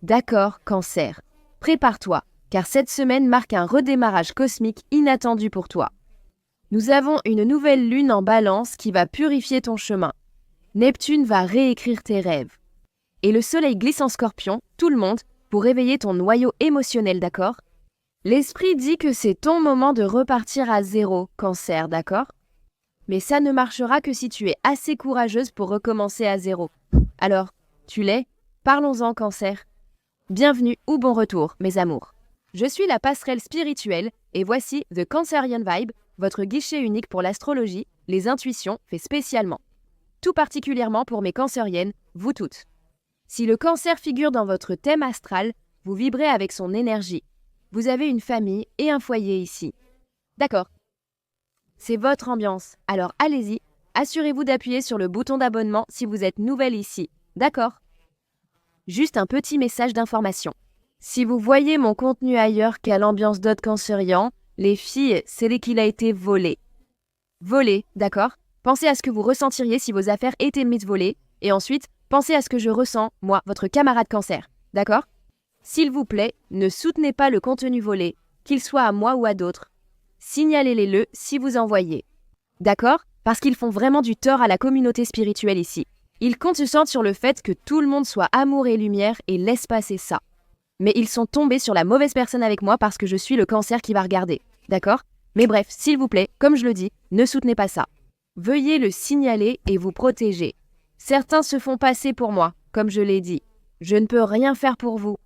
D'accord, Cancer. Prépare-toi, car cette semaine marque un redémarrage cosmique inattendu pour toi. Nous avons une nouvelle lune en Balance qui va purifier ton chemin. Neptune va réécrire tes rêves. Et le soleil glisse en Scorpion, tout le monde, pour réveiller ton noyau émotionnel, d'accord? L'esprit dit que c'est ton moment de repartir à zéro, Cancer, d'accord? Mais ça ne marchera que si tu es assez courageuse pour recommencer à zéro. Alors, tu l'es? Parlons-en, Cancer. Bienvenue ou bon retour, mes amours. Je suis la passerelle spirituelle et voici The Cancerian Vibe, votre guichet unique pour l'astrologie, les intuitions, fait spécialement. Tout particulièrement pour mes cancériennes, vous toutes. Si le cancer figure dans votre thème astral, vous vibrez avec son énergie. Vous avez une famille et un foyer ici. D'accord. C'est votre ambiance, alors allez-y, assurez-vous d'appuyer sur le bouton d'abonnement si vous êtes nouvelle ici. D'accord? Juste un petit message d'information. Si vous voyez mon contenu ailleurs qu'à l'ambiance d'autres cancériens, les filles, c'est qu'il a été volé. Volé, d'accord? Pensez à ce que vous ressentiriez si vos affaires étaient mises volées, et ensuite, pensez à ce que je ressens, moi, votre camarade cancer, d'accord? S'il vous plaît, ne soutenez pas le contenu volé, qu'il soit à moi ou à d'autres. Signalez-les-le si vous en voyez. D'accord? Parce qu'ils font vraiment du tort à la communauté spirituelle ici. Ils concentrent sur le fait que tout le monde soit amour et lumière et laisse passer ça. Mais ils sont tombés sur la mauvaise personne avec moi parce que je suis le cancer qui va regarder. D'accord? Mais bref, s'il vous plaît, comme je le dis, ne soutenez pas ça. Veuillez le signaler et vous protéger. Certains se font passer pour moi, comme je l'ai dit. Je ne peux rien faire pour vous.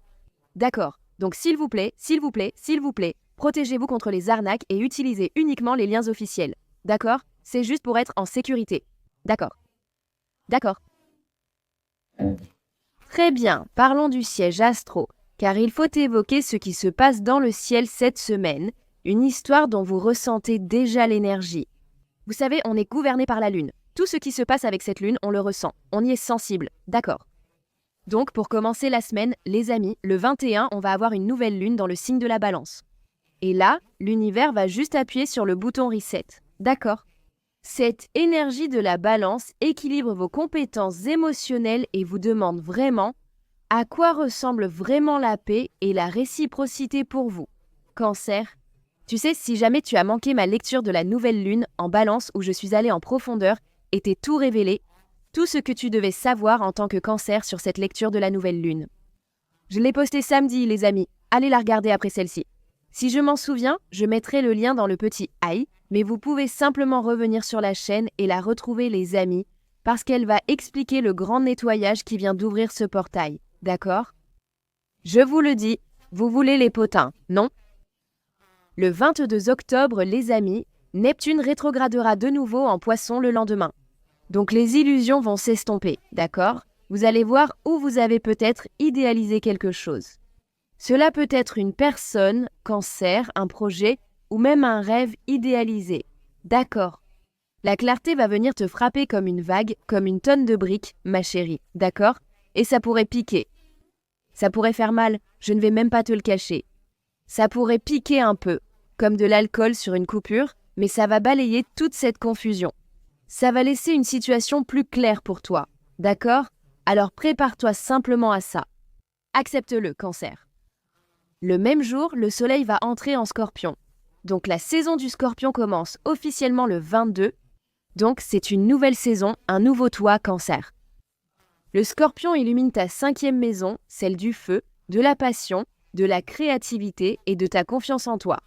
D'accord. Donc s'il vous plaît, s'il vous plaît, s'il vous plaît, protégez-vous contre les arnaques et utilisez uniquement les liens officiels. D'accord? C'est juste pour être en sécurité. D'accord. D'accord. Très bien, parlons du siège astro, car il faut évoquer ce qui se passe dans le ciel cette semaine, une histoire dont vous ressentez déjà l'énergie. Vous savez, on est gouverné par la Lune. Tout ce qui se passe avec cette Lune, on le ressent. On y est sensible. D'accord. Donc, pour commencer la semaine, les amis, le 21, on va avoir une nouvelle Lune dans le signe de la Balance. Et là, l'univers va juste appuyer sur le bouton Reset. D'accord. Cette énergie de la Balance équilibre vos compétences émotionnelles et vous demande vraiment à quoi ressemble vraiment la paix et la réciprocité pour vous. Cancer. Tu sais, si jamais tu as manqué ma lecture de la nouvelle lune en Balance où je suis allée en profondeur et t'ai tout révélé, tout ce que tu devais savoir en tant que cancer sur cette lecture de la nouvelle lune. Je l'ai postée samedi, les amis. Allez la regarder après celle-ci. Si je m'en souviens, je mettrai le lien dans le petit i, mais vous pouvez simplement revenir sur la chaîne et la retrouver, les amis, parce qu'elle va expliquer le grand nettoyage qui vient d'ouvrir ce portail. D'accord? Je vous le dis, vous voulez les potins, non? Le 22 octobre, les amis, Neptune rétrogradera de nouveau en Poisson le lendemain. Donc les illusions vont s'estomper, d'accord? Vous allez voir où vous avez peut-être idéalisé quelque chose. Cela peut être une personne, cancer, un projet ou même un rêve idéalisé. D'accord. La clarté va venir te frapper comme une vague, comme une tonne de briques, ma chérie, d'accord? Et ça pourrait piquer. Ça pourrait faire mal, je ne vais même pas te le cacher. Ça pourrait piquer un peu, comme de l'alcool sur une coupure, mais ça va balayer toute cette confusion. Ça va laisser une situation plus claire pour toi, d'accord? Alors prépare-toi simplement à ça. Accepte-le, cancer. Le même jour, le soleil va entrer en Scorpion. Donc la saison du Scorpion commence officiellement le 22. Donc c'est une nouvelle saison, un nouveau toi, cancer. Le Scorpion illumine ta 5e maison, celle du feu, de la passion, de la créativité et de ta confiance en toi.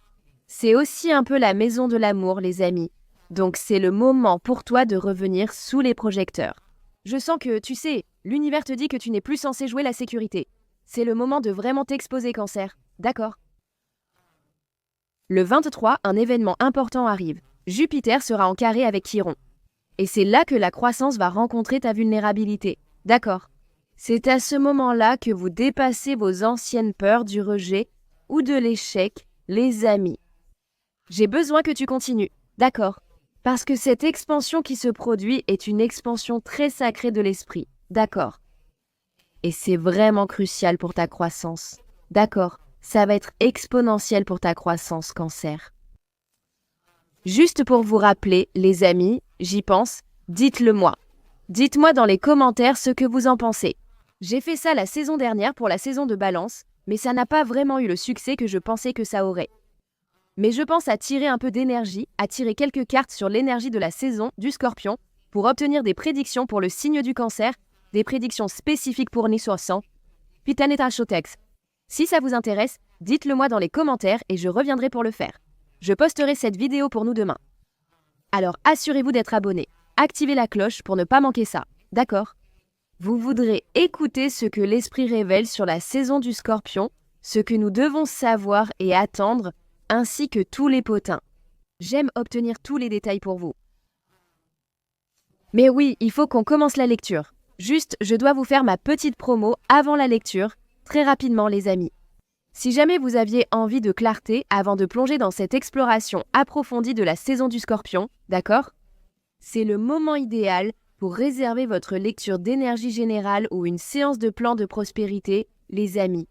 C'est aussi un peu la maison de l'amour, les amis. Donc c'est le moment pour toi de revenir sous les projecteurs. Je sens que, tu sais, l'univers te dit que tu n'es plus censé jouer la sécurité. C'est le moment de vraiment t'exposer, cancer. D'accord? Le 23, un événement important arrive. Jupiter sera en carré avec Chiron. Et c'est là que la croissance va rencontrer ta vulnérabilité. D'accord? C'est à ce moment-là que vous dépassez vos anciennes peurs du rejet ou de l'échec, les amis. J'ai besoin que tu continues. D'accord? Parce que cette expansion qui se produit est une expansion très sacrée de l'esprit. D'accord? Et c'est vraiment crucial pour ta croissance. D'accord? Ça va être exponentiel pour ta croissance, cancer. Juste pour vous rappeler, les amis, j'y pense, dites-le moi. Dites-moi dans les commentaires ce que vous en pensez. J'ai fait ça la saison dernière pour la saison de Balance, mais ça n'a pas vraiment eu le succès que je pensais que ça aurait. Mais je pense à tirer un peu d'énergie, à tirer quelques cartes sur l'énergie de la saison du Scorpion pour obtenir des prédictions pour le signe du Cancer, des prédictions spécifiques pour Nisosan. Pitaneta Shotex. Si ça vous intéresse, dites-le moi dans les commentaires et je reviendrai pour le faire. Je posterai cette vidéo pour nous demain. Alors assurez-vous d'être abonné. Activez la cloche pour ne pas manquer ça. D'accord ? Vous voudrez écouter ce que l'esprit révèle sur la saison du Scorpion, ce que nous devons savoir et attendre, ainsi que tous les potins. J'aime obtenir tous les détails pour vous. Mais oui, il faut qu'on commence la lecture. Juste, je dois vous faire ma petite promo avant la lecture, très rapidement les amis. Si jamais vous aviez envie de clarté avant de plonger dans cette exploration approfondie de la saison du Scorpion, d'accord ? C'est le moment idéal pour réserver votre lecture d'énergie générale ou une séance de plan de prospérité, les amis.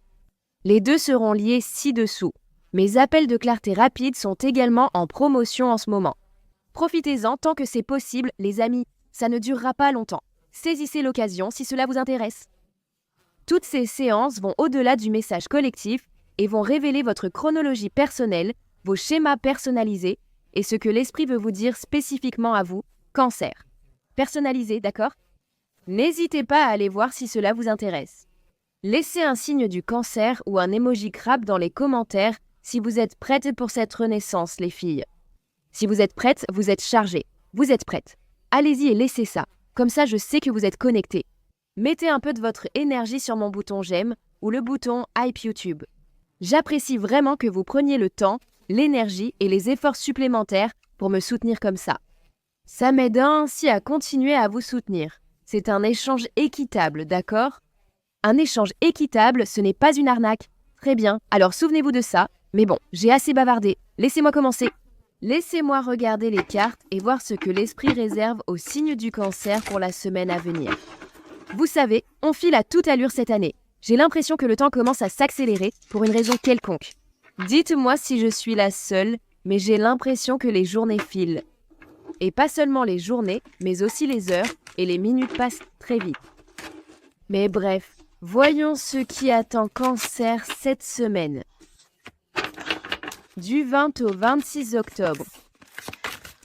Les deux seront liés ci-dessous. Mes appels de clarté rapide sont également en promotion en ce moment. Profitez-en tant que c'est possible, les amis. Ça ne durera pas longtemps. Saisissez l'occasion si cela vous intéresse. Toutes ces séances vont au-delà du message collectif et vont révéler votre chronologie personnelle, vos schémas personnalisés et ce que l'esprit veut vous dire spécifiquement à vous, Cancer. Personnalisé, d'accord ? N'hésitez pas à aller voir si cela vous intéresse. Laissez un signe du Cancer ou un emoji crabe dans les commentaires si vous êtes prêtes pour cette renaissance, les filles. Si vous êtes prêtes, vous êtes chargées. Vous êtes prêtes. Allez-y et laissez ça. Comme ça, je sais que vous êtes connectés. Mettez un peu de votre énergie sur mon bouton j'aime ou le bouton Hype YouTube. J'apprécie vraiment que vous preniez le temps, l'énergie et les efforts supplémentaires pour me soutenir comme ça. Ça m'aide ainsi à continuer à vous soutenir. C'est un échange équitable, d'accord ? Un échange équitable, ce n'est pas une arnaque. Très bien, alors souvenez-vous de ça. Mais bon, j'ai assez bavardé. Laissez-moi commencer. Laissez-moi regarder les cartes et voir ce que l'esprit réserve au signe du Cancer pour la semaine à venir. Vous savez, on file à toute allure cette année. J'ai l'impression que le temps commence à s'accélérer pour une raison quelconque. Dites-moi si je suis la seule, mais j'ai l'impression que les journées filent. Et pas seulement les journées, mais aussi les heures et les minutes passent très vite. Mais bref, voyons ce qui attend Cancer cette semaine. Du 20 au 26 octobre.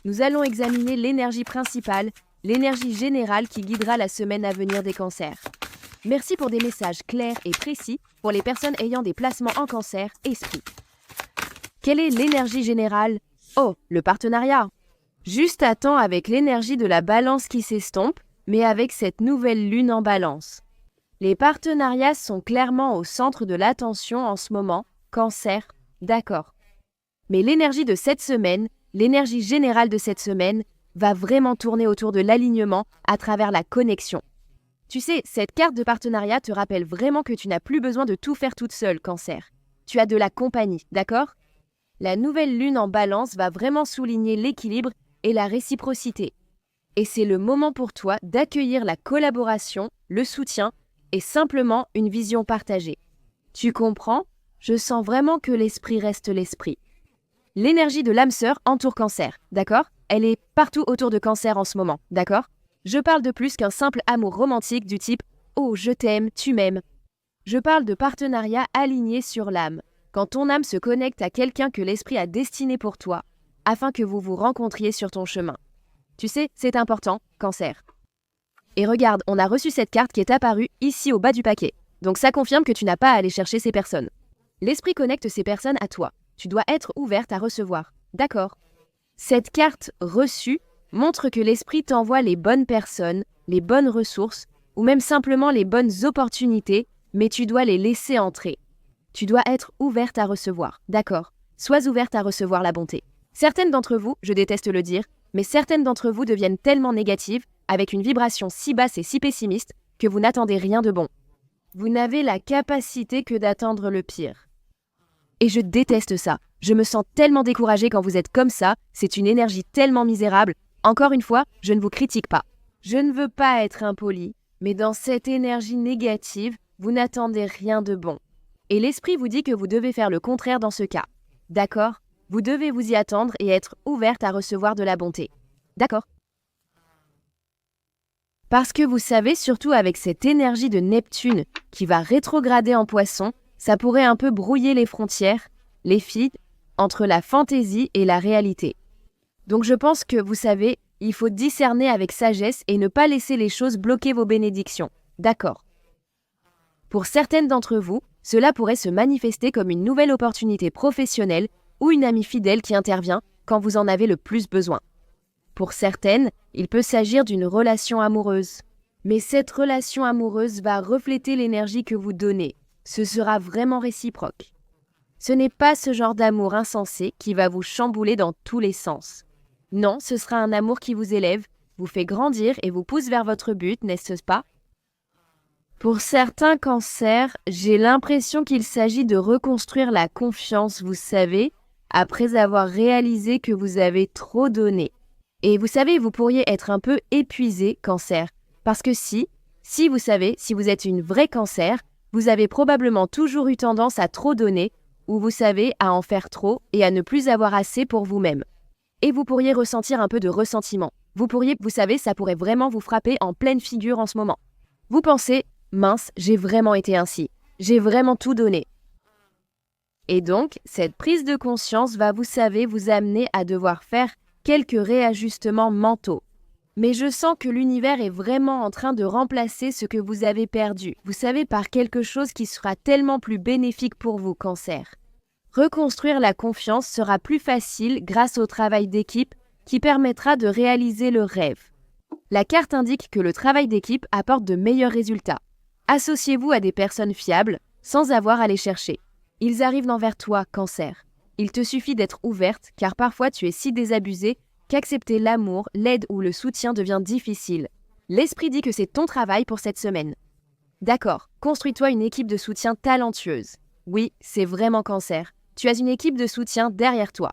Nous allons examiner l'énergie principale, l'énergie générale qui guidera la semaine à venir des cancers. Merci pour des messages clairs et précis pour les personnes ayant des placements en Cancer, esprit. Quelle est l'énergie générale ? Oh, le partenariat. Juste à temps avec l'énergie de la Balance qui s'estompe, mais avec cette nouvelle lune en Balance. Les partenariats sont clairement au centre de l'attention en ce moment, Cancer, d'accord. Mais l'énergie de cette semaine, l'énergie générale de cette semaine, va vraiment tourner autour de l'alignement à travers la connexion. Tu sais, cette carte de partenariat te rappelle vraiment que tu n'as plus besoin de tout faire toute seule, Cancer. Tu as de la compagnie, d'accord ? La nouvelle lune en Balance va vraiment souligner l'équilibre et la réciprocité. Et c'est le moment pour toi d'accueillir la collaboration, le soutien et simplement une vision partagée. Tu comprends ? Je sens vraiment que l'esprit reste l'esprit. L'énergie de l'âme sœur entoure Cancer, d'accord ? Elle est partout autour de Cancer en ce moment, d'accord ? Je parle de plus qu'un simple amour romantique du type « Oh, je t'aime, tu m'aimes ». Je parle de partenariat aligné sur l'âme, quand ton âme se connecte à quelqu'un que l'esprit a destiné pour toi, afin que vous vous rencontriez sur ton chemin. Tu sais, c'est important, Cancer. Et regarde, on a reçu cette carte qui est apparue ici au bas du paquet, donc ça confirme que tu n'as pas à aller chercher ces personnes. L'esprit connecte ces personnes à toi. Tu dois être ouverte à recevoir. D'accord. Cette carte reçue montre que l'esprit t'envoie les bonnes personnes, les bonnes ressources, ou même simplement les bonnes opportunités, mais tu dois les laisser entrer. Tu dois être ouverte à recevoir. D'accord. Sois ouverte à recevoir la bonté. Certaines d'entre vous, je déteste le dire, mais certaines d'entre vous deviennent tellement négatives, avec une vibration si basse et si pessimiste, que vous n'attendez rien de bon. Vous n'avez la capacité que d'attendre le pire. Et je déteste ça. Je me sens tellement découragée quand vous êtes comme ça, c'est une énergie tellement misérable. Encore une fois, je ne vous critique pas. Je ne veux pas être impolie, mais dans cette énergie négative, vous n'attendez rien de bon. Et l'esprit vous dit que vous devez faire le contraire dans ce cas. D'accord ? Vous devez vous y attendre et être ouverte à recevoir de la bonté. D'accord ? Parce que vous savez, surtout avec cette énergie de Neptune qui va rétrograder en Poisson, ça pourrait un peu brouiller les frontières, les filles, entre la fantaisie et la réalité. Donc je pense que, vous savez, il faut discerner avec sagesse et ne pas laisser les choses bloquer vos bénédictions. D'accord. Pour certaines d'entre vous, cela pourrait se manifester comme une nouvelle opportunité professionnelle ou une amie fidèle qui intervient quand vous en avez le plus besoin. Pour certaines, il peut s'agir d'une relation amoureuse. Mais cette relation amoureuse va refléter l'énergie que vous donnez. Ce sera vraiment réciproque. Ce n'est pas ce genre d'amour insensé qui va vous chambouler dans tous les sens. Non, ce sera un amour qui vous élève, vous fait grandir et vous pousse vers votre but, n'est-ce pas? Pour certains cancers, j'ai l'impression qu'il s'agit de reconstruire la confiance, vous savez, après avoir réalisé que vous avez trop donné. Et vous savez, vous pourriez être un peu épuisé, cancer, parce que si vous savez, si vous êtes une vraie cancer, vous avez probablement toujours eu tendance à trop donner, ou vous savez, à en faire trop et à ne plus avoir assez pour vous-même. Et vous pourriez ressentir un peu de ressentiment. Vous savez, ça pourrait vraiment vous frapper en pleine figure en ce moment. Vous pensez, mince, j'ai vraiment été ainsi. J'ai vraiment tout donné. Et donc, cette prise de conscience va, vous savez, vous amener à devoir faire quelques réajustements mentaux. Mais je sens que l'univers est vraiment en train de remplacer ce que vous avez perdu. Vous savez, par quelque chose qui sera tellement plus bénéfique pour vous, cancer. Reconstruire la confiance sera plus facile grâce au travail d'équipe qui permettra de réaliser le rêve. La carte indique que le travail d'équipe apporte de meilleurs résultats. Associez-vous à des personnes fiables sans avoir à les chercher. Ils arrivent envers toi, cancer. Il te suffit d'être ouverte car parfois tu es si désabusée qu'accepter l'amour, l'aide ou le soutien devient difficile. L'esprit dit que c'est ton travail pour cette semaine. D'accord, construis-toi une équipe de soutien talentueuse. Oui, c'est vraiment cancer. Tu as une équipe de soutien derrière toi.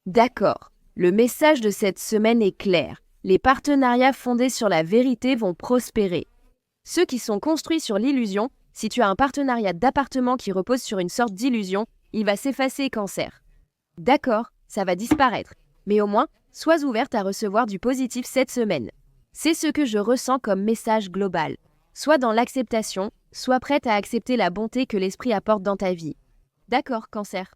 D'accord, le message de cette semaine est clair. Les partenariats fondés sur la vérité vont prospérer. Ceux qui sont construits sur l'illusion, si tu as un partenariat d'appartement qui repose sur une sorte d'illusion, il va s'effacer, cancer. D'accord, ça va disparaître. Mais au moins, sois ouverte à recevoir du positif cette semaine. C'est ce que je ressens comme message global. Sois dans l'acceptation, sois prête à accepter la bonté que l'esprit apporte dans ta vie. D'accord, cancer.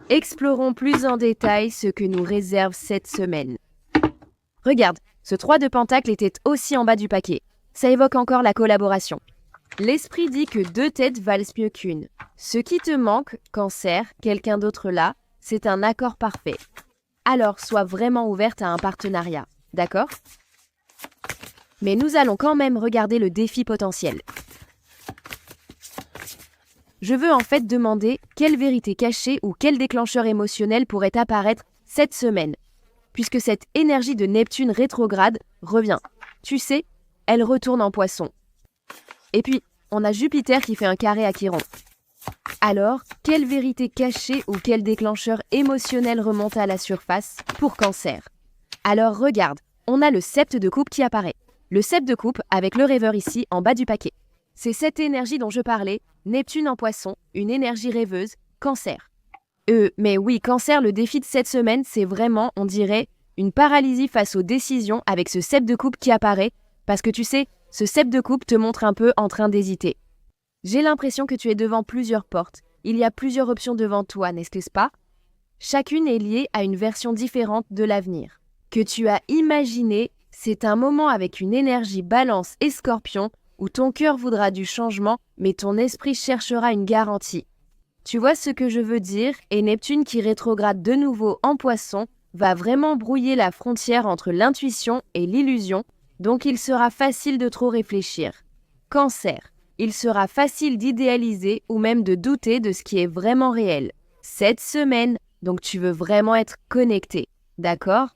Explorons plus en détail ce que nous réserve cette semaine. Regarde, ce 3 de Pentacle était aussi en bas du paquet. Ça évoque encore la collaboration. L'esprit dit que 2 têtes valent mieux qu'une. Ce qui te manque, cancer, quelqu'un d'autre là, c'est un accord parfait. Alors sois vraiment ouverte à un partenariat, d'accord? Mais nous allons quand même regarder le défi potentiel. Je veux en fait demander quelle vérité cachée ou quel déclencheur émotionnel pourrait apparaître cette semaine, puisque cette énergie de Neptune rétrograde revient. Tu sais, elle retourne en Poisson. Et puis, on a Jupiter qui fait un carré à Chiron. Alors, quelle vérité cachée ou quel déclencheur émotionnel remonte à la surface pour Cancer? Alors regarde, on a le sept de coupe qui apparaît. Le sept de coupe avec le rêveur ici en bas du paquet. C'est cette énergie dont je parlais, Neptune en Poisson, une énergie rêveuse, Cancer. Mais oui, Cancer, le défi de cette semaine, c'est vraiment, on dirait, une paralysie face aux décisions avec ce sept de coupe qui apparaît, parce que tu sais, ce sept de coupe te montre un peu en train d'hésiter. J'ai l'impression que tu es devant plusieurs portes. Il y a plusieurs options devant toi, n'est-ce pas? Chacune est liée à une version différente de l'avenir. Que tu as imaginé, c'est un moment avec une énergie Balance et Scorpion où ton cœur voudra du changement, mais ton esprit cherchera une garantie. Tu vois ce que je veux dire? Et Neptune qui rétrograde de nouveau en Poisson va vraiment brouiller la frontière entre l'intuition et l'illusion, donc il sera facile de trop réfléchir. Cancer. Il sera facile d'idéaliser ou même de douter de ce qui est vraiment réel. Cette semaine, donc tu veux vraiment être connecté, d'accord?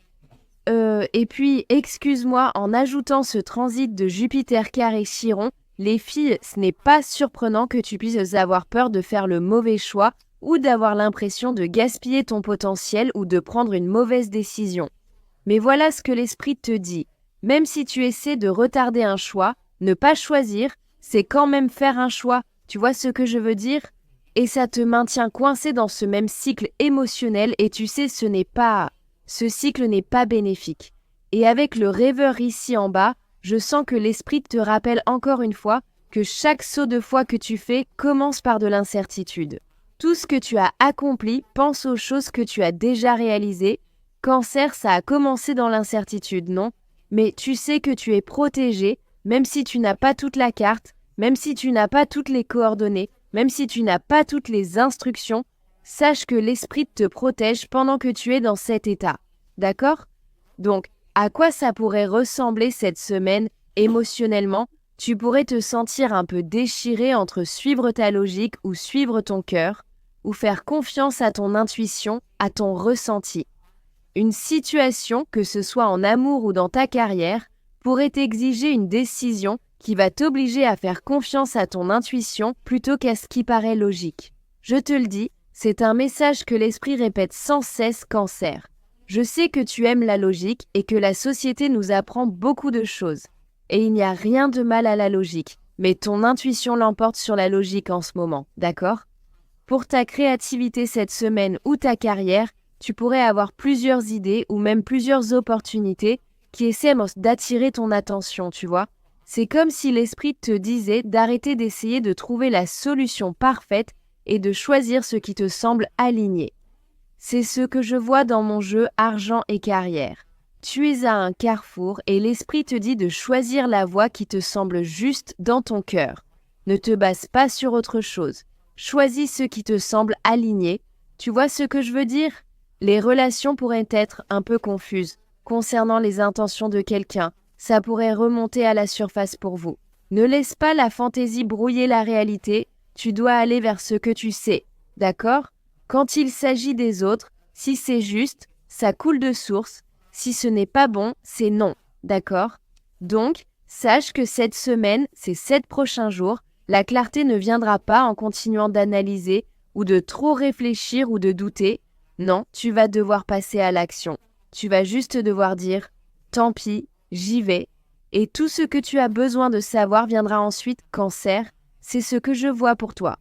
Et puis, excuse-moi, en ajoutant ce transit de Jupiter carré Chiron, les filles, ce n'est pas surprenant que tu puisses avoir peur de faire le mauvais choix ou d'avoir l'impression de gaspiller ton potentiel ou de prendre une mauvaise décision. Mais voilà ce que l'esprit te dit. Même si tu essaies de retarder un choix, ne pas choisir, c'est quand même faire un choix, tu vois ce que je veux dire? Et ça te maintient coincé dans ce même cycle émotionnel et tu sais, ce cycle n'est pas bénéfique. Et avec le rêveur ici en bas, Je sens que l'esprit te rappelle encore une fois que chaque saut de foi que tu fais commence par de l'incertitude. Tout ce que tu as accompli, pense aux choses que tu as déjà réalisées. Cancer, ça a commencé dans l'incertitude, non? Mais tu sais que tu es protégé, même si tu n'as pas toute la carte, même si tu n'as pas toutes les coordonnées, même si tu n'as pas toutes les instructions. Sache que l'esprit te protège pendant que tu es dans cet état. D'accord? Donc, à quoi ça pourrait ressembler cette semaine émotionnellement? Tu pourrais te sentir un peu déchiré entre suivre ta logique ou suivre ton cœur, ou faire confiance à ton intuition, à ton ressenti. Une situation, que ce soit en amour ou dans ta carrière, pourrait exiger une décision qui va t'obliger à faire confiance à ton intuition plutôt qu'à ce qui paraît logique. Je te le dis, c'est un message que l'esprit répète sans cesse, Cancer. Je sais que tu aimes la logique et que la société nous apprend beaucoup de choses. Et il n'y a rien de mal à la logique, mais ton intuition l'emporte sur la logique en ce moment, d'accord? Pour ta créativité cette semaine ou ta carrière, tu pourrais avoir plusieurs idées ou même plusieurs opportunités qui essaient d'attirer ton attention, tu vois. C'est comme si l'esprit te disait d'arrêter d'essayer de trouver la solution parfaite et de choisir ce qui te semble aligné. C'est ce que je vois dans mon jeu argent et carrière. Tu es à un carrefour et l'esprit te dit de choisir la voie qui te semble juste dans ton cœur. Ne te base pas sur autre chose. Choisis ce qui te semble aligné. Tu vois ce que je veux dire? Les relations pourraient être un peu confuses concernant les intentions de quelqu'un. Ça pourrait remonter à la surface pour vous. Ne laisse pas la fantaisie brouiller la réalité. Tu dois aller vers ce que tu sais. D'accord? Quand il s'agit des autres, si c'est juste, ça coule de source. Si ce n'est pas bon, c'est non. D'accord? Donc, sache que cette semaine, ces 7 prochains jours, la clarté ne viendra pas en continuant d'analyser ou de trop réfléchir ou de douter. Non, tu vas devoir passer à l'action. Tu vas juste devoir dire « Tant pis, j'y vais ». Et tout ce que tu as besoin de savoir viendra ensuite, Cancer. C'est ce que je vois pour toi.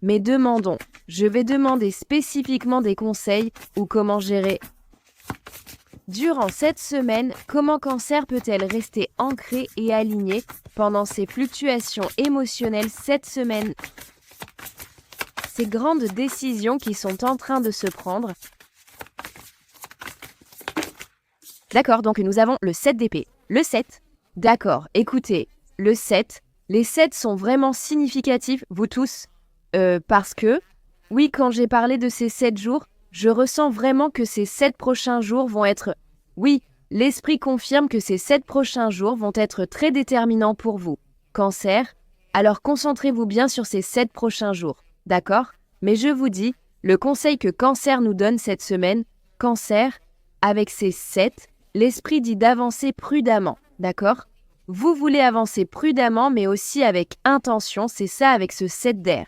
Mais demandons, je vais demander spécifiquement des conseils ou comment gérer. Durant cette semaine, comment Cancer peut-elle rester ancrée et alignée pendant ces fluctuations émotionnelles cette semaine? Ces grandes décisions qui sont en train de se prendre. D'accord, donc nous avons le 7 d'épée. Le 7. D'accord, écoutez, le 7. Les 7 sont vraiment significatifs, vous tous. Parce que, oui, quand j'ai parlé de ces 7 jours, je ressens vraiment que ces 7 prochains jours vont être... Oui, l'esprit confirme que ces 7 prochains jours vont être très déterminants pour vous. Cancer, alors concentrez-vous bien sur ces 7 prochains jours, d'accord? Mais je vous dis, le conseil que Cancer nous donne cette semaine, Cancer, avec ces 7, l'esprit dit d'avancer prudemment, d'accord? Vous voulez avancer prudemment, mais aussi avec intention, c'est ça avec ce 7 d'air.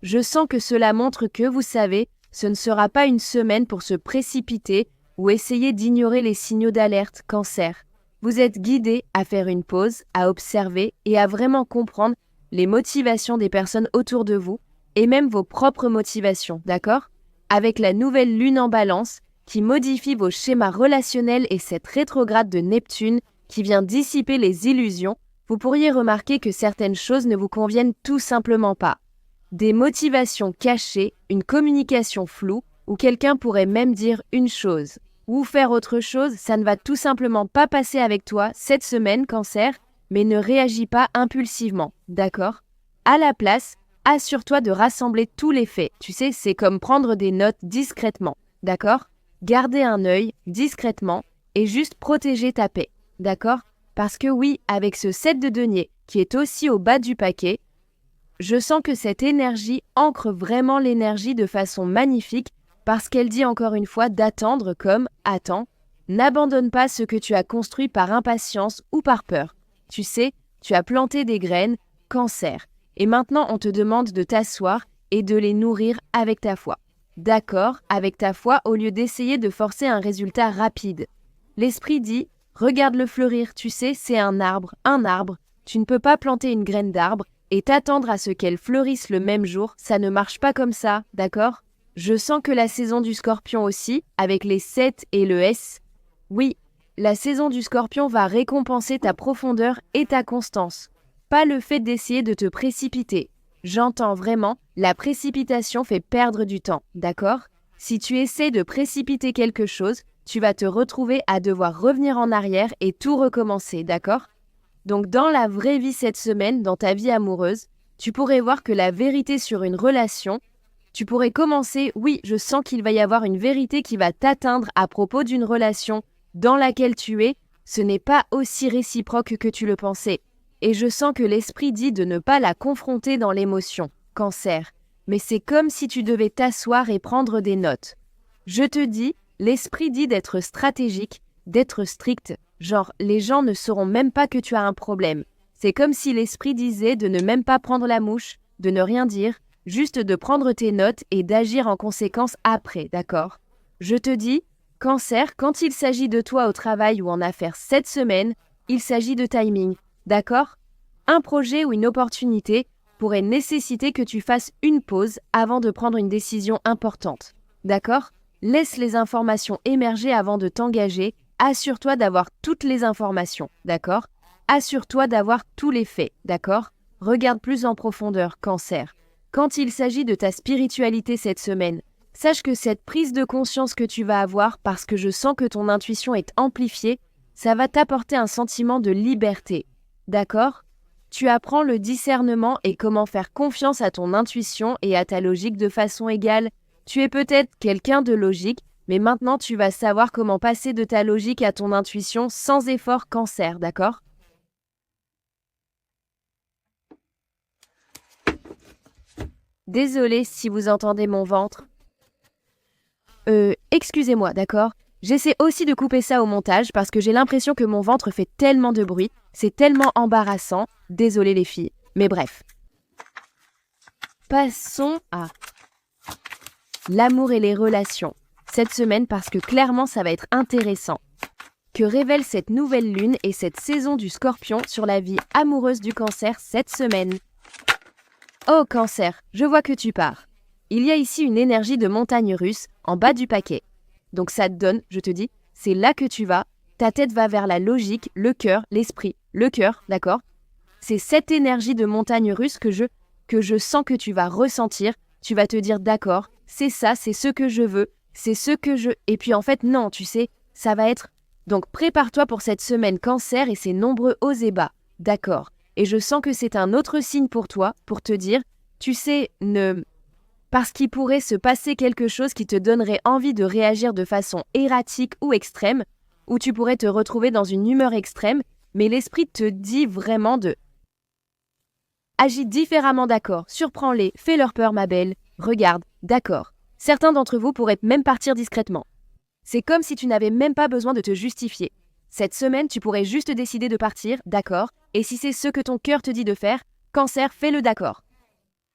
Je sens que cela montre que, vous savez, ce ne sera pas une semaine pour se précipiter ou essayer d'ignorer les signaux d'alerte, Cancer. Vous êtes guidé à faire une pause, à observer et à vraiment comprendre les motivations des personnes autour de vous et même vos propres motivations, d'accord? Avec la nouvelle lune en balance qui modifie vos schémas relationnels et cette rétrograde de Neptune qui vient dissiper les illusions, vous pourriez remarquer que certaines choses ne vous conviennent tout simplement pas. Des motivations cachées, une communication floue, ou quelqu'un pourrait même dire une chose, ou faire autre chose, ça ne va tout simplement pas passer avec toi cette semaine, Cancer, mais ne réagis pas impulsivement, d'accord? À la place, assure-toi de rassembler tous les faits. Tu sais, c'est comme prendre des notes discrètement, d'accord? Garder un œil discrètement et juste protéger ta paix, d'accord? Parce que oui, avec ce 7 de denier qui est aussi au bas du paquet, je sens que cette énergie ancre vraiment l'énergie de façon magnifique parce qu'elle dit encore une fois d'attendre comme « attends ». N'abandonne pas ce que tu as construit par impatience ou par peur. Tu sais, tu as planté des graines, Cancer. Et maintenant, on te demande de t'asseoir et de les nourrir avec ta foi. D'accord, avec ta foi au lieu d'essayer de forcer un résultat rapide. L'esprit dit « regarde-le fleurir, tu sais, c'est un arbre. Tu ne peux pas planter une graine d'arbre et t'attendre à ce qu'elle fleurisse le même jour, ça ne marche pas comme ça, d'accord? Je sens que la saison du Scorpion aussi, avec les 7 et le S, oui, La saison du Scorpion va récompenser ta profondeur et ta constance. Pas le fait d'essayer de te précipiter. J'entends vraiment, la précipitation fait perdre du temps, d'accord ? Si tu essaies de précipiter quelque chose, tu vas te retrouver à devoir revenir en arrière et tout recommencer, d'accord ? Donc dans la vraie vie cette semaine, dans ta vie amoureuse, tu pourrais voir que la vérité sur une relation, tu pourrais commencer, oui, je sens qu'il va y avoir une vérité qui va t'atteindre à propos d'une relation dans laquelle tu es, ce n'est pas aussi réciproque que tu le pensais. Et je sens que l'esprit dit de ne pas la confronter dans l'émotion, Cancer. Mais c'est comme si tu devais t'asseoir et prendre des notes. Je te dis, l'esprit dit d'être stratégique, d'être strict, genre les gens ne sauront même pas que tu as un problème. C'est comme si l'esprit disait de ne même pas prendre la mouche, de ne rien dire, juste de prendre tes notes et d'agir en conséquence après, d'accord ? Je te dis, Cancer, quand il s'agit de toi au travail ou en affaires cette semaine, il s'agit de timing, d'accord ? Un projet ou une opportunité pourrait nécessiter que tu fasses une pause avant de prendre une décision importante, d'accord ? Laisse les informations émerger avant de t'engager, assure-toi d'avoir toutes les informations, d'accord ? Assure-toi d'avoir tous les faits, d'accord ? Regarde plus en profondeur, Cancer. Quand il s'agit de ta spiritualité cette semaine, sache que cette prise de conscience que tu vas avoir parce que je sens que ton intuition est amplifiée, ça va t'apporter un sentiment de liberté. D'accord ? Tu apprends le discernement et comment faire confiance à ton intuition et à ta logique de façon égale. Tu es peut-être quelqu'un de logique, mais maintenant tu vas savoir comment passer de ta logique à ton intuition sans effort, Cancer, d'accord ? Désolée si vous entendez mon ventre. Excusez-moi, d'accord ? J'essaie aussi de couper ça au montage parce que j'ai l'impression que mon ventre fait tellement de bruit, c'est tellement embarrassant. Désolée les filles, mais bref. Passons à l'amour et les relations cette semaine parce que clairement ça va être intéressant. Que révèle cette nouvelle lune et cette saison du Scorpion sur la vie amoureuse du Cancer cette semaine ? Oh Cancer, je vois que tu pars. Il y a ici une énergie de montagne russe en bas du paquet. Donc ça te donne, je te dis, c'est là que tu vas, ta tête va vers la logique, le cœur, l'esprit, le cœur, d'accord ? C'est cette énergie de montagne russe que je sens que tu vas ressentir, tu vas te dire d'accord, c'est ça, c'est ce que je veux, c'est ce que je... Et puis en fait non, tu sais, ça va être... Donc prépare-toi pour cette semaine Cancer et ses nombreux hauts et bas, d'accord ? Et je sens que c'est un autre signe pour toi, pour te dire, tu sais, parce qu'il pourrait se passer quelque chose qui te donnerait envie de réagir de façon erratique ou extrême, ou tu pourrais te retrouver dans une humeur extrême, mais l'esprit te dit vraiment de... Agis différemment, d'accord, surprends-les, fais-leur peur, ma belle, regarde, d'accord. Certains d'entre vous pourraient même partir discrètement. C'est comme si tu n'avais même pas besoin de te justifier. Cette semaine, tu pourrais juste décider de partir, d'accord, et si c'est ce que ton cœur te dit de faire, Cancer, fais-le, d'accord.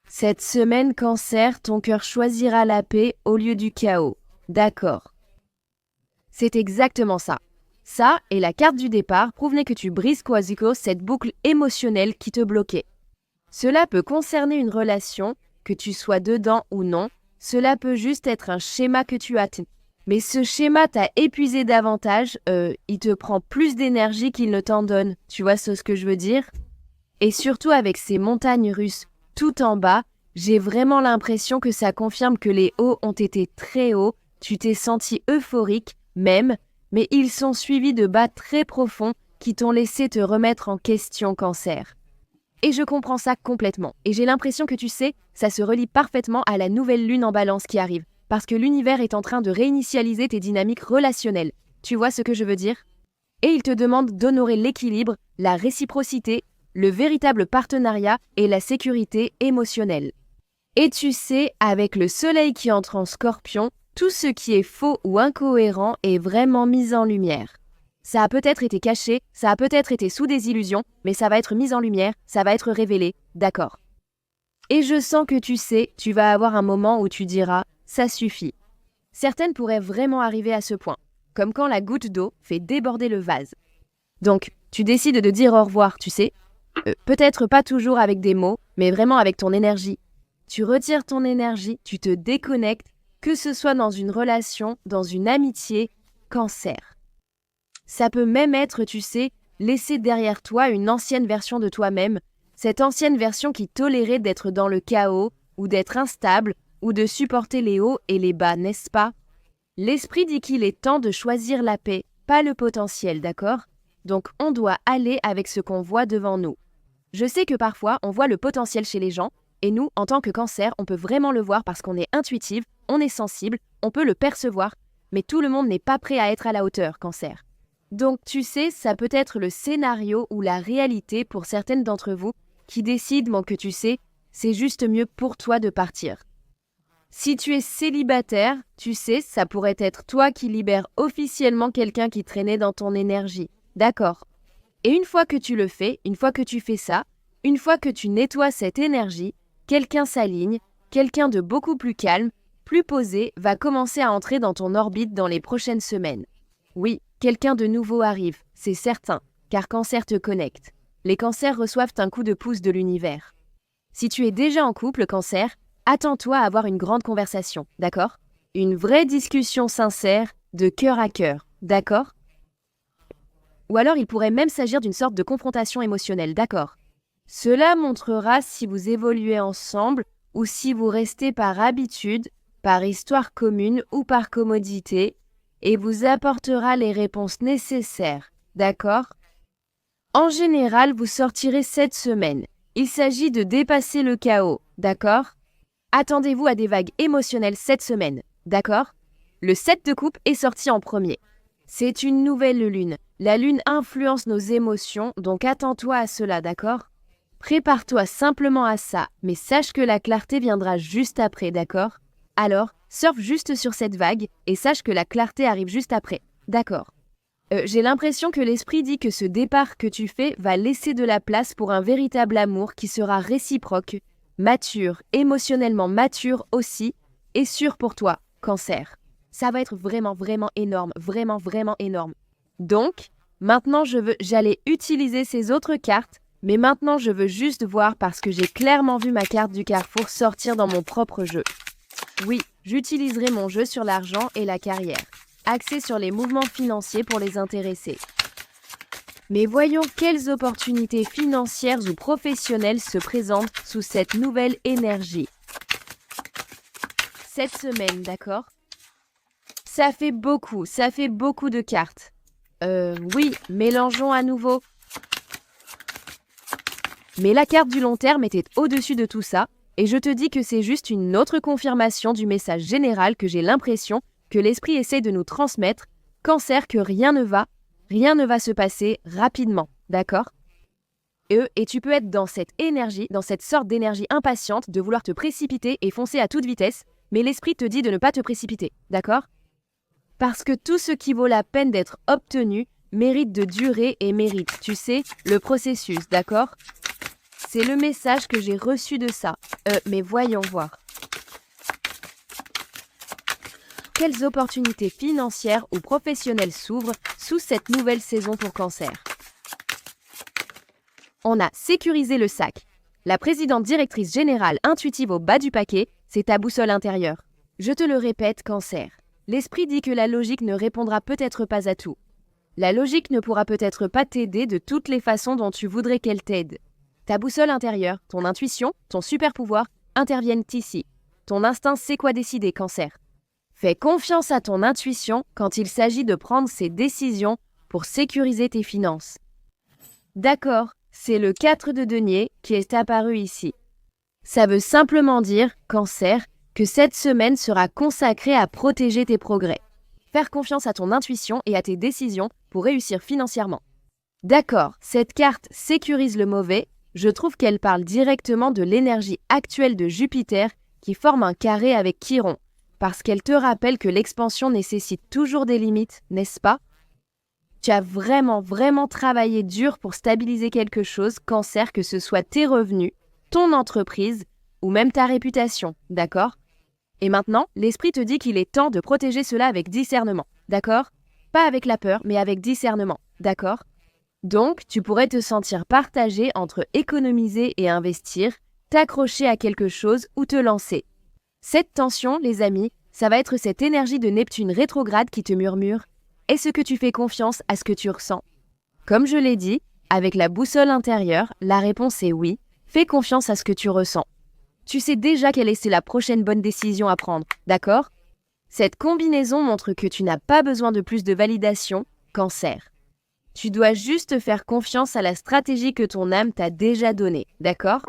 Cette semaine, Cancer, ton cœur choisira la paix au lieu du chaos. D'accord. C'est exactement ça. Ça et la carte du départ provenaient que tu brises quasi cette boucle émotionnelle qui te bloquait. Cela peut concerner une relation, que tu sois dedans ou non. Cela peut juste être un schéma que tu as. Mais ce schéma t'a épuisé davantage, il te prend plus d'énergie qu'il ne t'en donne. Tu vois ce que je veux dire ? Et surtout avec ces montagnes russes tout en bas, j'ai vraiment l'impression que ça confirme que les hauts ont été très hauts, tu t'es senti euphorique, même, mais ils sont suivis de bas très profonds qui t'ont laissé te remettre en question, Cancer. Et je comprends ça complètement, et j'ai l'impression que tu sais, ça se relie parfaitement à la nouvelle lune en balance qui arrive, parce que l'univers est en train de réinitialiser tes dynamiques relationnelles. Tu vois ce que je veux dire ? Et il te demande d'honorer l'équilibre, la réciprocité, le véritable partenariat et la sécurité émotionnelle. Et tu sais, avec le soleil qui entre en Scorpion, tout ce qui est faux ou incohérent est vraiment mis en lumière. Ça a peut-être été caché, ça a peut-être été sous des illusions, mais ça va être mis en lumière, ça va être révélé, d'accord. Et je sens que tu sais, tu vas avoir un moment où tu diras « ça suffit ». Certaines pourraient vraiment arriver à ce point, comme quand la goutte d'eau fait déborder le vase. Donc, tu décides de dire au revoir, tu sais. Peut-être pas toujours avec des mots, mais vraiment avec ton énergie. Tu retires ton énergie, tu te déconnectes, que ce soit dans une relation, dans une amitié, Cancer. Ça peut même être, tu sais, laisser derrière toi une ancienne version de toi-même, cette ancienne version qui tolérait d'être dans le chaos, ou d'être instable, ou de supporter les hauts et les bas, n'est-ce pas? L'esprit dit qu'il est temps de choisir la paix, pas le potentiel, d'accord? Donc on doit aller avec ce qu'on voit devant nous. Je sais que parfois on voit le potentiel chez les gens, et nous, en tant que Cancer, on peut vraiment le voir parce qu'on est intuitive, on est sensible, on peut le percevoir, mais tout le monde n'est pas prêt à être à la hauteur, Cancer. Donc tu sais, ça peut être le scénario ou la réalité pour certaines d'entre vous qui décident que tu sais, c'est juste mieux pour toi de partir. Si tu es célibataire, tu sais, ça pourrait être toi qui libères officiellement quelqu'un qui traînait dans ton énergie. D'accord. Et une fois que tu le fais, une fois que tu fais ça, une fois que tu nettoies cette énergie, quelqu'un s'aligne, quelqu'un de beaucoup plus calme, plus posé, va commencer à entrer dans ton orbite dans les prochaines semaines. Oui, quelqu'un de nouveau arrive, c'est certain, car Cancer te connecte. Les Cancers reçoivent un coup de pouce de l'univers. Si tu es déjà en couple, Cancer, attends-toi à avoir une grande conversation, d'accord? Une vraie discussion sincère, de cœur à cœur, d'accord? Ou alors il pourrait même s'agir d'une sorte de confrontation émotionnelle, d'accord? Cela montrera si vous évoluez ensemble ou si vous restez par habitude, par histoire commune ou par commodité, et vous apportera les réponses nécessaires, d'accord? En général, vous sortirez cette semaine. Il s'agit de dépasser le chaos, d'accord? Attendez-vous à des vagues émotionnelles cette semaine, d'accord? Le 7 de coupe est sorti en premier. C'est une nouvelle lune. La lune influence nos émotions, donc attends-toi à cela, d'accord? Prépare-toi simplement à ça, mais sache que la clarté viendra juste après, d'accord? Alors, surfe juste sur cette vague et sache que la clarté arrive juste après, d'accord? J'ai l'impression que l'esprit dit que ce départ que tu fais va laisser de la place pour un véritable amour qui sera réciproque, mature, émotionnellement mature aussi, et sûr pour toi, Cancer. Ça va être vraiment, vraiment énorme, vraiment, vraiment énorme. Donc, maintenant j'allais utiliser ces autres cartes, mais maintenant je veux juste voir parce que j'ai clairement vu ma carte du carrefour sortir dans mon propre jeu. Oui, j'utiliserai mon jeu sur l'argent et la carrière, axé sur les mouvements financiers pour les intéresser. Mais voyons quelles opportunités financières ou professionnelles se présentent sous cette nouvelle énergie. Cette semaine, d'accord? Ça fait beaucoup de cartes. Oui, mélangeons à nouveau. Mais la carte du long terme était au-dessus de tout ça, et je te dis que c'est juste une autre confirmation du message général que j'ai l'impression que l'esprit essaie de nous transmettre, Cancer, que rien ne va se passer rapidement, d'accord? Et tu peux être dans cette énergie, dans cette sorte d'énergie impatiente de vouloir te précipiter et foncer à toute vitesse, mais l'esprit te dit de ne pas te précipiter, d'accord? Parce que tout ce qui vaut la peine d'être obtenu mérite de durer et mérite, tu sais, le processus, d'accord? C'est le message que j'ai reçu de ça. Mais voyons voir. Quelles opportunités financières ou professionnelles s'ouvrent sous cette nouvelle saison pour Cancer? On a sécurisé le sac. La présidente directrice générale intuitive au bas du paquet, c'est ta boussole intérieure. Je te le répète, Cancer. L'esprit dit que la logique ne répondra peut-être pas à tout. La logique ne pourra peut-être pas t'aider de toutes les façons dont tu voudrais qu'elle t'aide. Ta boussole intérieure, ton intuition, ton super pouvoir interviennent ici. Ton instinct sait quoi décider, Cancer. Fais confiance à ton intuition quand il s'agit de prendre ces décisions pour sécuriser tes finances. D'accord, c'est le 4 de denier qui est apparu ici. Ça veut simplement dire, Cancer, que cette semaine sera consacrée à protéger tes progrès. Faire confiance à ton intuition et à tes décisions pour réussir financièrement. D'accord, cette carte sécurise le mauvais. Je trouve qu'elle parle directement de l'énergie actuelle de Jupiter qui forme un carré avec Chiron, parce qu'elle te rappelle que l'expansion nécessite toujours des limites, n'est-ce pas? Tu as vraiment, vraiment travaillé dur pour stabiliser quelque chose, Cancer, que ce soit tes revenus, ton entreprise ou même ta réputation, d'accord? Et maintenant, l'esprit te dit qu'il est temps de protéger cela avec discernement, d'accord? Pas avec la peur, mais avec discernement, d'accord? Donc, tu pourrais te sentir partagé entre économiser et investir, t'accrocher à quelque chose ou te lancer. Cette tension, les amis, ça va être cette énergie de Neptune rétrograde qui te murmure « Est-ce que tu fais confiance à ce que tu ressens? Comme je l'ai dit, avec la boussole intérieure, la réponse est oui. Fais confiance à ce que tu ressens. Tu sais déjà quelle est la prochaine bonne décision à prendre, d'accord? Cette combinaison montre que tu n'as pas besoin de plus de validation, Cancer. Tu dois juste faire confiance à la stratégie que ton âme t'a déjà donnée, d'accord?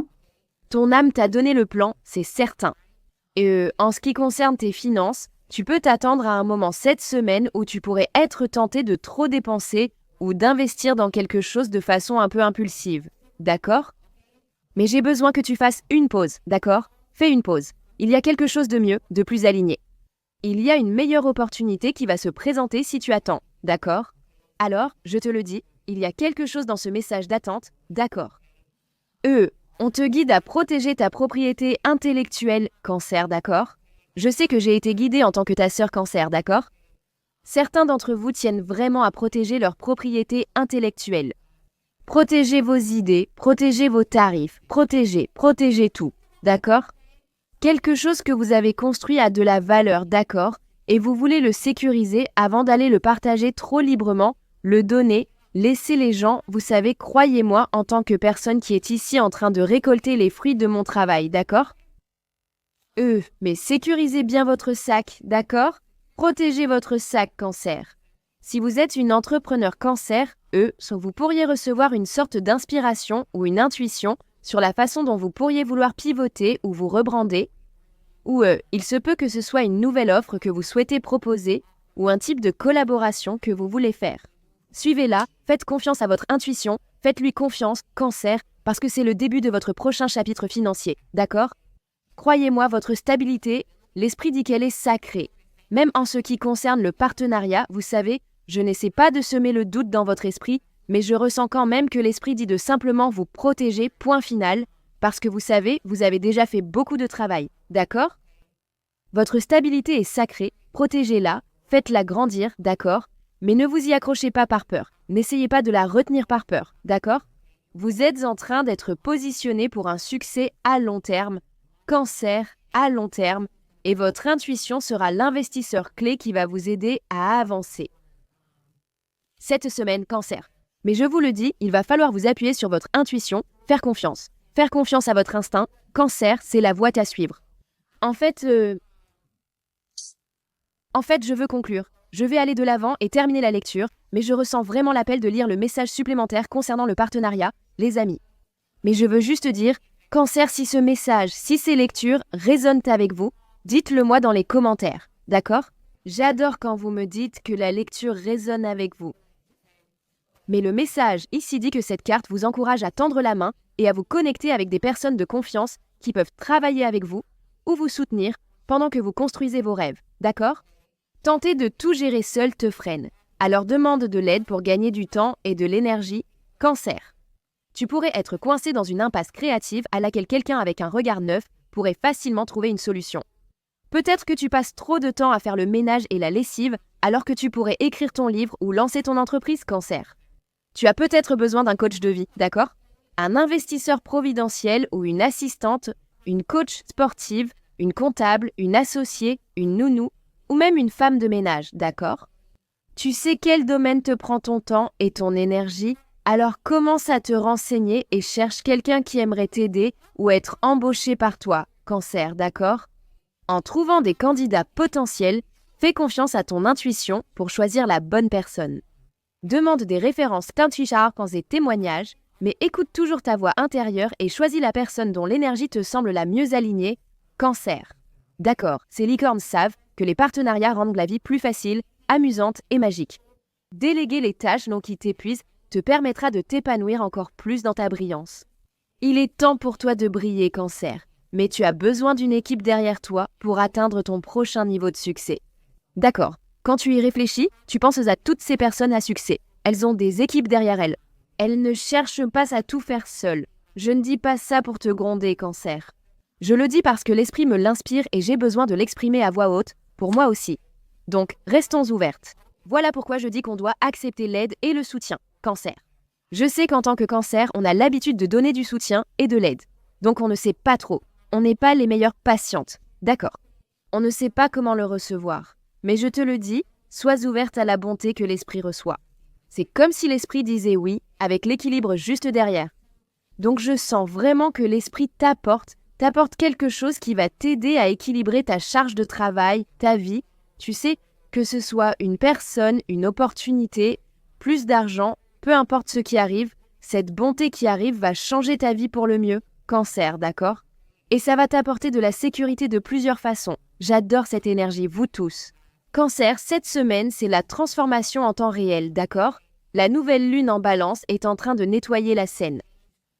Ton âme t'a donné le plan, c'est certain. Et en ce qui concerne tes finances, tu peux t'attendre à un moment cette semaine où tu pourrais être tenté de trop dépenser ou d'investir dans quelque chose de façon un peu impulsive, d'accord? Mais j'ai besoin que tu fasses une pause, d'accord? Fais une pause. Il y a quelque chose de mieux, de plus aligné. Il y a une meilleure opportunité qui va se présenter si tu attends, d'accord? Alors, je te le dis, il y a quelque chose dans ce message d'attente, d'accord? On te guide à protéger ta propriété intellectuelle, Cancer, d'accord? Je sais que j'ai été guidée en tant que ta sœur Cancer, d'accord? Certains d'entre vous tiennent vraiment à protéger leur propriété intellectuelle. Protégez vos idées, protégez vos tarifs, protégez tout, d'accord? Quelque chose que vous avez construit a de la valeur, d'accord? Et vous voulez le sécuriser avant d'aller le partager trop librement, le donner, laisser les gens, vous savez, croyez-moi, en tant que personne qui est ici en train de récolter les fruits de mon travail, d'accord? Mais sécurisez bien votre sac, d'accord? Protégez votre sac, Cancer. Si vous êtes une entrepreneur Cancer, vous pourriez recevoir une sorte d'inspiration ou une intuition sur la façon dont vous pourriez vouloir pivoter ou vous rebrander, ou il se peut que ce soit une nouvelle offre que vous souhaitez proposer ou un type de collaboration que vous voulez faire. Suivez-la, faites confiance à votre intuition, faites-lui confiance, Cancer, parce que c'est le début de votre prochain chapitre financier, d'accord? Croyez-moi, votre stabilité, l'esprit dit qu'elle est sacrée. Même en ce qui concerne le partenariat, vous savez, je n'essaie pas de semer le doute dans votre esprit, mais je ressens quand même que l'esprit dit de simplement vous protéger, point final, parce que vous savez, vous avez déjà fait beaucoup de travail, d'accord? Votre stabilité est sacrée, protégez-la, faites-la grandir, d'accord? Mais ne vous y accrochez pas par peur, n'essayez pas de la retenir par peur, d'accord? Vous êtes en train d'être positionné pour un succès à long terme, Cancer, à long terme, et votre intuition sera l'investisseur clé qui va vous aider à avancer. Cette semaine, Cancer. Mais je vous le dis, il va falloir vous appuyer sur votre intuition, faire confiance. Faire confiance à votre instinct, Cancer, c'est la voie à suivre. En fait, je veux conclure. Je vais aller de l'avant et terminer la lecture, mais je ressens vraiment l'appel de lire le message supplémentaire concernant le partenariat, les amis. Mais je veux juste dire, Cancer, si ce message, si ces lectures résonnent avec vous, dites-le moi dans les commentaires, d'accord? J'adore quand vous me dites que la lecture résonne avec vous. Mais le message ici dit que cette carte vous encourage à tendre la main et à vous connecter avec des personnes de confiance qui peuvent travailler avec vous ou vous soutenir pendant que vous construisez vos rêves, d'accord? Tenter de tout gérer seul te freine, alors demande de l'aide pour gagner du temps et de l'énergie, Cancer. Tu pourrais être coincé dans une impasse créative à laquelle quelqu'un avec un regard neuf pourrait facilement trouver une solution. Peut-être que tu passes trop de temps à faire le ménage et la lessive alors que tu pourrais écrire ton livre ou lancer ton entreprise, Cancer. Tu as peut-être besoin d'un coach de vie, d'accord? Un investisseur providentiel ou une assistante, une coach sportive, une comptable, une associée, une nounou ou même une femme de ménage, d'accord? Tu sais quel domaine te prend ton temps et ton énergie? Alors commence à te renseigner et cherche quelqu'un qui aimerait t'aider ou être embauché par toi, Cancer, d'accord? En trouvant des candidats potentiels, fais confiance à ton intuition pour choisir la bonne personne. Demande des références quand et témoignages, mais écoute toujours ta voix intérieure et choisis la personne dont l'énergie te semble la mieux alignée, Cancer. D'accord, ces licornes savent que les partenariats rendent la vie plus facile, amusante et magique. Déléguer les tâches qui t'épuisent te permettra de t'épanouir encore plus dans ta brillance. Il est temps pour toi de briller, Cancer, mais tu as besoin d'une équipe derrière toi pour atteindre ton prochain niveau de succès. D'accord, quand tu y réfléchis, tu penses à toutes ces personnes à succès. Elles ont des équipes derrière elles. Elles ne cherchent pas à tout faire seules. Je ne dis pas ça pour te gronder, Cancer. Je le dis parce que l'esprit me l'inspire et j'ai besoin de l'exprimer à voix haute, pour moi aussi. Donc, restons ouvertes. Voilà pourquoi je dis qu'on doit accepter l'aide et le soutien, Cancer. Je sais qu'en tant que Cancer, on a l'habitude de donner du soutien et de l'aide. Donc on ne sait pas trop. On n'est pas les meilleures patientes. D'accord. On ne sait pas comment le recevoir. Mais je te le dis, Sois ouverte à la bonté que l'esprit reçoit. C'est comme si l'esprit disait oui, avec l'équilibre juste derrière. Donc je sens vraiment que l'esprit t'apporte quelque chose qui va t'aider à équilibrer ta charge de travail, ta vie. Tu sais, que ce soit une personne, une opportunité, plus d'argent, peu importe ce qui arrive, cette bonté qui arrive va changer ta vie pour le mieux. Cancer, d'accord? Et ça va t'apporter de la sécurité de plusieurs façons. J'adore cette énergie, vous tous. Cancer, cette semaine, c'est la transformation en temps réel, d'accord? La nouvelle lune en balance est en train de nettoyer la scène.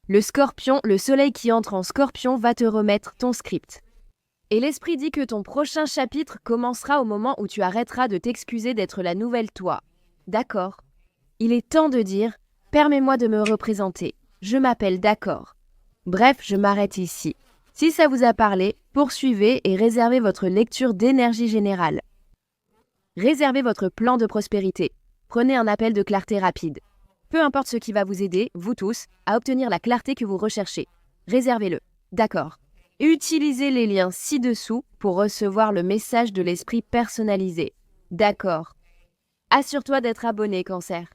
Le scorpion, le soleil qui entre en scorpion va te remettre ton script. Et l'esprit dit que ton prochain chapitre commencera au moment où tu arrêteras de t'excuser d'être la nouvelle toi. D'accord? Il est temps de dire « Permets-moi de me représenter. Je m'appelle d'accord. » Bref, je m'arrête ici. Si ça vous a parlé, poursuivez et réservez votre lecture d'énergie générale. Réservez votre plan de prospérité. Prenez un appel de clarté rapide. Peu importe ce qui va vous aider, vous tous, à obtenir la clarté que vous recherchez. Réservez-le. D'accord. Utilisez les liens ci-dessous pour recevoir le message de l'esprit personnalisé. D'accord. Assure-toi d'être abonné, Cancer.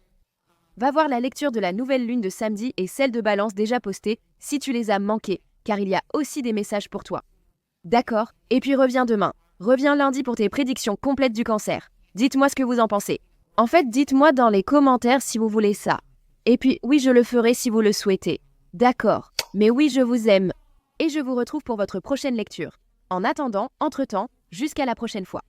Va voir la lecture de la nouvelle lune de samedi et celle de Balance déjà postées si tu les as manquées, car il y a aussi des messages pour toi. D'accord. Et puis reviens demain. Reviens lundi pour tes prédictions complètes du Cancer. Dites-moi ce que vous en pensez. En fait, dites-moi dans les commentaires si vous voulez ça. Et puis, oui, je le ferai si vous le souhaitez. D'accord. Mais oui, je vous aime. Et je vous retrouve pour votre prochaine lecture. En attendant, entre-temps, jusqu'à la prochaine fois.